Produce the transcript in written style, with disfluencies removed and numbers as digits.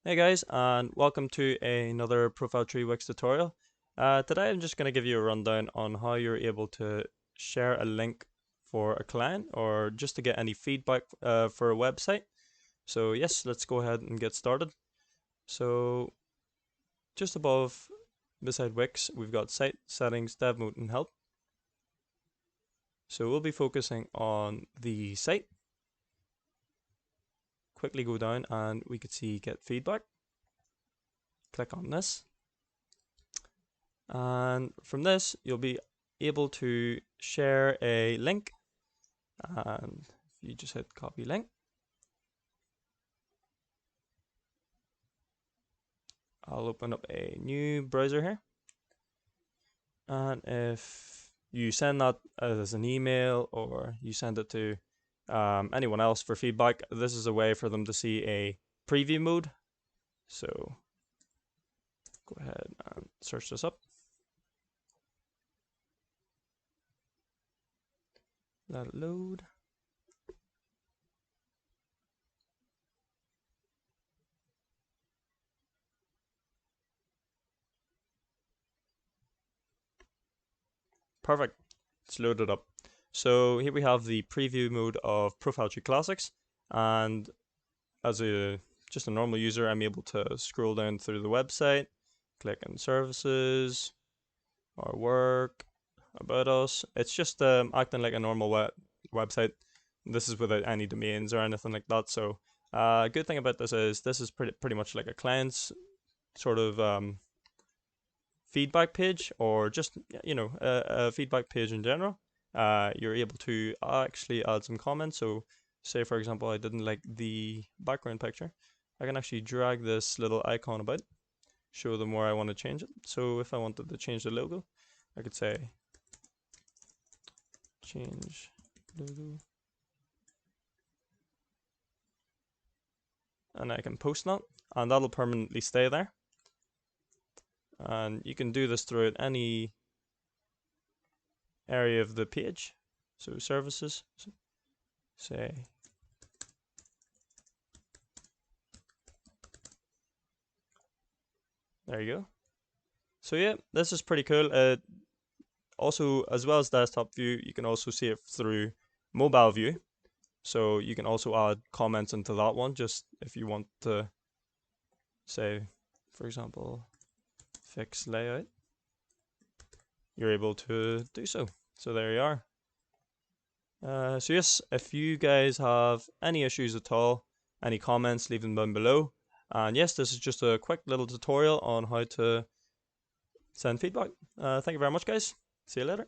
Hey guys, and welcome to another ProfileTree Wix tutorial. Today I'm just going to give you a rundown on how you're able to share a link for a client or just to get any feedback for a website. So yes, let's go ahead and get started. So just above, beside Wix, we've got Site, Settings, Dev Mode, and Help. So we'll be focusing on the site. Quickly go down and we could see Get Feedback. Click on this. And from this you'll be able to share a link, and if you just hit copy link, I'll open up a new browser here, and if you send that as an email or you send it to anyone else for feedback, this is a way for them to see a preview mode. So go ahead and search this up. Let it load. Perfect, it's loaded up. So here we have the preview mode of ProfileTree Classics, and as just a normal user, I'm able to scroll down through the website, click on services, our work, about us. It's just acting like a normal website. This is without any domains or anything like that. So good thing about this is pretty much like a client's sort of feedback page, or just a feedback page in general. You're able to actually add some comments. So say for example I didn't like the background picture, I can actually drag this little icon about, show them where I want to change it. So if I wanted to change the logo, I could say change logo, and I can post that, and that'll permanently stay there. And you can do this throughout any area of the page. So services, say there you go. So yeah, this is pretty cool. Also, as well as desktop view, you can also see it through mobile view. So you can also add comments into that one, just if you want to, say, for example, fix layout, you're able to do so. So there you are. So yes, if you guys have any issues at all, any comments, leave them down below. And yes, this is just a quick little tutorial on how to send feedback. Thank you very much, guys. See you later.